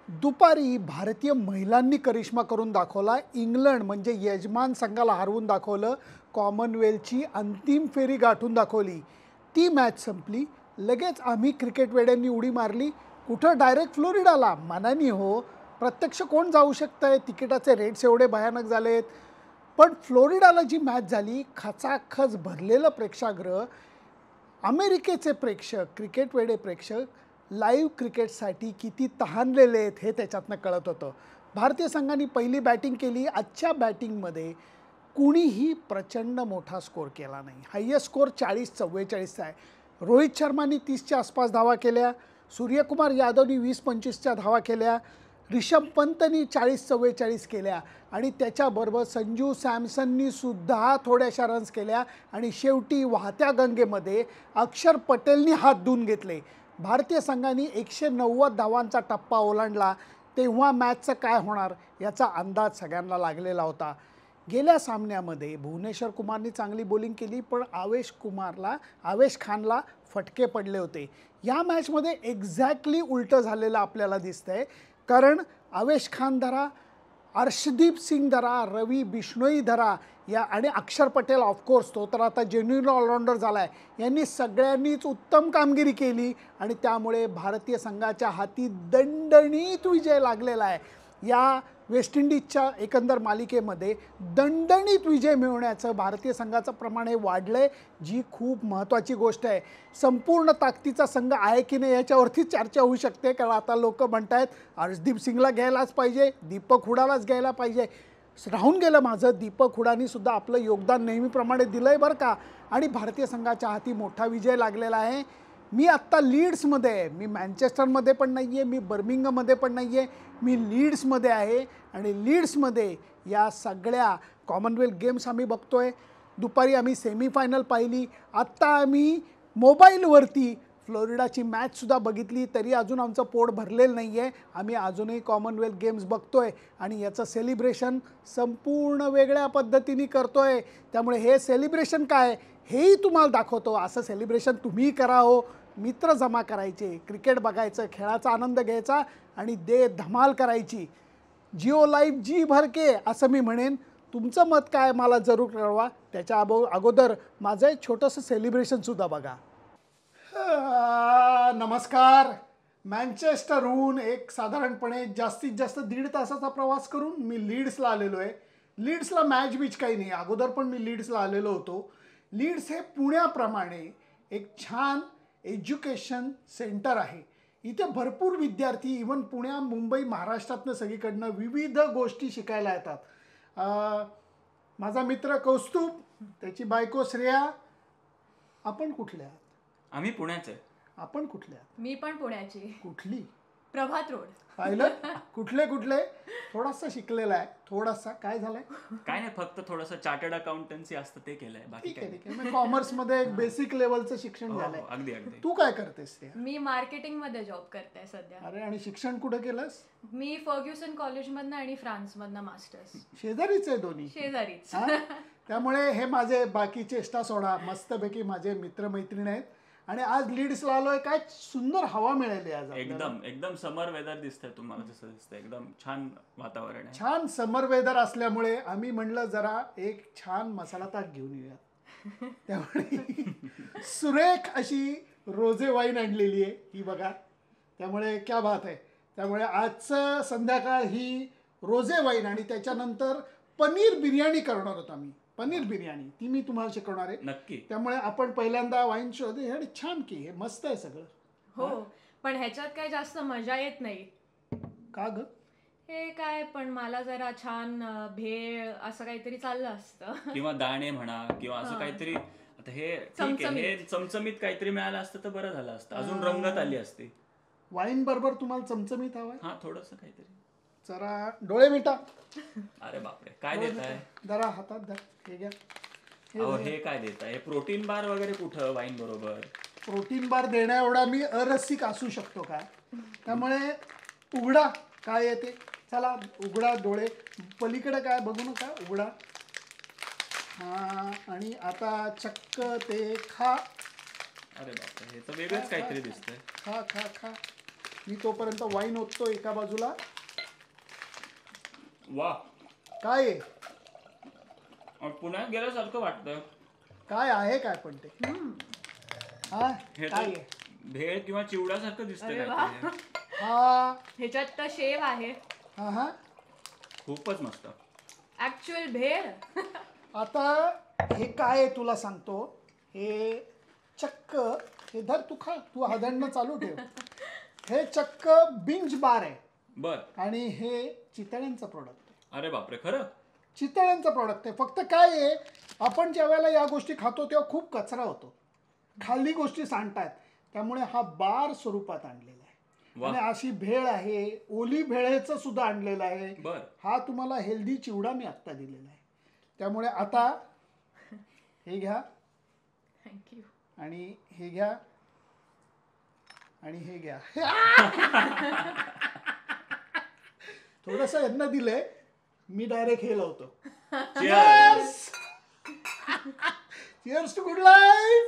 दुपारी भारतीय महिलांनी करिश्मा करून दाखवला. इंग्लंड म्हणजे यजमान संघाला हरवून दाखवलं. कॉमनवेल्थची अंतिम फेरी गाठून दाखवली. ती मॅच संपली. लगेच आम्ही क्रिकेट वेड्यांनी उडी मारली. कुठं डायरेक्ट फ्लोरिडाला? मनानी हो. प्रत्यक्ष कोण जाऊ शकतंय? तिकिटाचे रेट्स एवढे भयानक झालेत. पण फ्लोरिडाला जी मॅच झाली, खचाखच भरलेलं प्रेक्षागृह. अमेरिकेचे प्रेक्षक, क्रिकेट वेडे प्रेक्षक लाईव्ह क्रिकेटसाठी किती तहानलेले आहेत हे त्याच्यातनं कळत होतं. भारतीय संघाने पहिली बॅटिंग केली. आजच्या बॅटिंगमध्ये कुणीही प्रचंड मोठा स्कोर केला नाही. हायेस्ट स्कोर 40-44चा आहे. रोहित शर्माने 30च्या आसपास धावा केल्या. सूर्यकुमार यादवनी 20-25च्या धावा केल्या. रिषभ पंतनी 40-44 केल्या आणि त्याच्याबरोबर संजू सॅमसननी सुद्धा थोड्याशा रन्स केल्या. आणि शेवटी वाहत्या गंगेमध्ये अक्षर पटेलनी हात धुवून घेतले. भारतीय संघाने 190 धावांचा टप्पा ओलांडला. तेव्हा मॅचचं काय होणार याचा अंदाज सगळ्यांना लागलेला होता. गेल्या सामन्यामध्ये भुवनेश्वर कुमारनी चांगली बॉलिंग केली, पण आवेश खानला फटके पडले होते. या मॅचमध्ये एक्झॅक्टली उलटं झालेलं आपल्याला दिसतंय. कारण आवेश खान धरा, अर्शदीप सिंग धरा, रवी बिश्नोई धरा या आणि अक्षर पटेल ऑफकोर्स तो तर आता जेन्युइन ऑलराऊंडर झाला आहे. यांनी सगळ्यांनीच उत्तम कामगिरी केली आणि त्यामुळे भारतीय संघाच्या हाती दणदणीत विजय लागलेला आहे. या वेस्ट इंडिजच्या एकंदर मालिकेमध्ये दणदणीत विजय मिळवण्याचं भारतीय संघाचं प्रमाण हे वाढलं आहे, जी खूप महत्त्वाची गोष्ट आहे. संपूर्ण ताकदीचा संघ आहे की नाही याच्यावरतीच चर्चा होऊ शकते. कारण आता लोक म्हणत आहेत अर्शदीप सिंगला घ्यायलाच पाहिजे, दीपक हुडालाच घ्यायला पाहिजे. राहून गेलं माझं, दीपक हुडानी सुद्धा आपलं योगदान नेहमीप्रमाणे दिलं आहे बरं का. आणि भारतीय संघाच्या हाती मोठा विजय लागलेला आहे. मी आत्ता लीड्समध्ये आहे. मी मँचेस्टरमध्ये पण नाही आहे, मी बर्मिंगममध्ये पण नाही आहे, मी लीड्समध्ये आहे. आणि लीड्समध्ये या सगळ्या कॉमनवेल्थ गेम्स आम्ही बघतो आहे. दुपारी आम्ही सेमीफायनल पाहिली. आत्ता आम्ही मोबाईलवरती फ्लोरिडाची मॅचसुद्धा बघितली. तरी अजून आमचं पोट भरलेलं नाही आहे. आम्ही अजूनही कॉमनवेल्थ गेम्स बघतो आहे आणि याचं सेलिब्रेशन संपूर्ण वेगळ्या पद्धतीने करतो आहे. त्यामुळे हे सेलिब्रेशन काय हेही तुम्हाला दाखवतो. असं सेलिब्रेशन तुम्हीही करा हो. मित्र जमा करायचे, क्रिकेट बघायचं, खेळाचा आनंद घ्यायचा आणि धमाल करायची. जिओ लाईव्ह जी भरके असं मी म्हणेन. तुमचं मत काय मला जरूर कळवा. त्याच्या अगोदर माझं एक छोटंसं सेलिब्रेशनसुद्धा बघा. नमस्कार. मँचेस्टरहून एक साधारणपणे जास्तीत जास्त 1.5 तासाचा प्रवास करून मी लीड्सला आलेलो आहे. लीड्सला मॅच बीच काही नाही, अगोदर पण मी लीड्सला आलेलो होतो. लीड्स हे पुण्याप्रमाणे एक छान एज्युकेशन सेंटर आहे. इथे भरपूर विद्यार्थी इवन पुण्या, मुंबई, महाराष्ट्रातनं सगळीकडनं विविध गोष्टी शिकायला येतात. माझा मित्र कौस्तुभ, त्याची बायको श्रेया. आपण कुठले आहात? आम्ही पुण्याचे. आपण कुठले आहात? मी पण पुण्याची. कुठली? प्रभात रोड. पाहिलं? कुठले थोडासा शिकलेला आहे. थोडासा काय झालंय? काय नाही, फक्त थोडंसं चार्टर्ड अकाउंटन्सी असतं ते केलंय, बाकी ठीक आहे. मी कॉमर्समध्ये एक बेसिक लेवलचं शिक्षण झालंय. अगदी अगदी. तू काय करतेस ते? मी मार्केटिंग मध्ये जॉब करते सध्या. अरे, आणि शिक्षण कुठे केलंस? मी फर्ग्युसन कॉलेजमधनं आणि फ्रान्समधनं मास्टर्स. शेजारीच आहे दोन्ही. शेजारीच. त्यामुळे हे माझे बाकी चेष्टा सोडा. मस्तपैकी माझे मित्रमैत्रिणी आहेत. आणि आज लीड्सला आलोय. काय सुंदर हवा मिळाली आज. एकदम समर वेदर दिसतंय तुम्हाला, जसं दिसतंय एकदम छान वातावरण आहे. छान समर वेदर असल्यामुळे आम्ही म्हणलं जरा एक छान मसाला ताक घेऊन येऊया. त्यामुळे सुरेख अशी रोजे वाईन आणलेली आहे ही बघा. त्यामुळे क्या बात आहे. त्यामुळे आजचं संध्याकाळ ही रोजे वाईन आणि त्याच्यानंतर पनीर बिर्याणी करणार होतो आम्ही. पनीर बिर्याणी ती मी तुम्हाला शिकवणार आहे नक्की. त्यामुळे आपण पहिल्यांदा वाईन शोध. हे छान की हे मस्त आहे सगळं. हो, पण ह्याच्यात काही जास्त मजा येत नाही. का ग? हे काय, पण मला जरा छान भेळ असं काहीतरी चाललं असतं. किंवा दाणे म्हणा किंवा असं काहीतरी. आता हे ठीक आहे, हे चमचमीत काहीतरी मिळालं असतं तर बरं झालं असतं, अजून रंगत आली असते. वाईन बरोबर तुम्हाला चमचमीत हवंय? हा, थोडंसं काहीतरी. जरा डोळे मिटा. अरे बापरे, काय देत आहे? जरा हातात द्या. हे घ्या. हे काय देत आहे? प्रोटीन बार वगैरे कुठं वाईन बरोबर? प्रोटीन बार देण्या एवढा मी अरसिक असू शकतो का? त्यामुळे उघडा काय येते. चला उघडा डोळे. पलीकडे काय बघू नका, उघडा. हा, आणि आता चक्क ते खा. अरे बापरे, हे तर वेगळंच काहीतरी दिसतंय. खा खा खा. मी तोपर्यंत वाईन ओततो एका बाजूला. वा, काय आहे? पुण्यात गेल्यासारखं वाटतं. काय आहे काय पण ते? हा हे काय तर आहे? भेळ किंवा चिवड्यासारखं दिसतंय अरे काहीतरी. हा ह्याच्यात तर शेव आहे, हा हा. खूपच मस्त. ऍक्च्युअल भेळ. आता हे काय आहे तुला सांगतो. हे चक्क हे धर तू खा, तू हादडणं चालू ठेव. हे चक्क बिंज बार आहे बर. आणि हे चितळ्यांचं प्रोडक्ट आहे. अरे बापरे, खरं? चितळ्यांचं प्रोडक्ट आहे. फक्त काय आहे, आपण ज्या वेळेला या गोष्टी खातो तेव्हा खूप कचरा होतो, खाली गोष्टी सांडतात. त्यामुळे हा बार स्वरूपात आणलेला आहे. वा. आणि अशी भेळ आहे, ओली भेळेचं सुद्धा आणलेलं आहे. बर. हा तुम्हाला हेल्दी चिवडा मी आत्ता दिलेला आहे. त्यामुळे आता हे घ्या थँक्यू. आणि हे घ्या आणि हे घ्या. थोडंसं यांना दिलंय, मी डायरेक्ट हे लावतो. Cheers. Cheers to good life.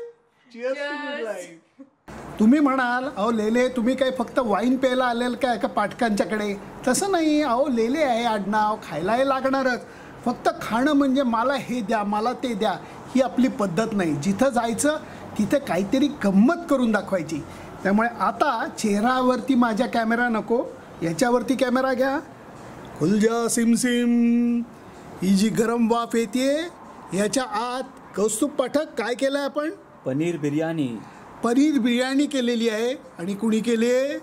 Cheers to good life. तुम्ही म्हणाल अहो लेले तुम्ही काही फक्त वाईन प्यायला आलेल काय का पाठकांच्याकडे? तसं नाही. अहो लेले आहे आडनाव, खायला हे लागणारच. फक्त खाणं म्हणजे मला हे द्या मला ते द्या ही आपली पद्धत नाही. जिथं जायचं तिथं काहीतरी गंमत करून दाखवायची. त्यामुळे आता चेहऱ्यावरती माझ्या कॅमेरा नको, याच्यावरती कॅमेरा घ्या. खुलजा सिमसिम. ही जी गरम वाफ येते याच्या आत कौस्तुभ पाठक काय केलं आहे आपण? पनीर बिर्याणी. पनीर बिर्याणी केलेली आहे. आणि कुणी केली आहे?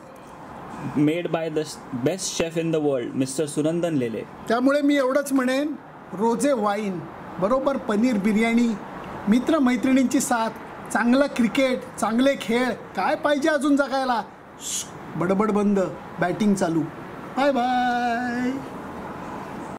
Made by the best chef in the world mister Sunandan Lele. त्यामुळे मी एवढंच म्हणेन, रोजे वाईन बरोबर पनीर बिर्याणी, मित्रमैत्रिणींची साथ, चांगलं क्रिकेट, चांगले खेळ, काय पाहिजे अजून जगायला? बडबड बंद, बॅटिंग चालू. Bye bye.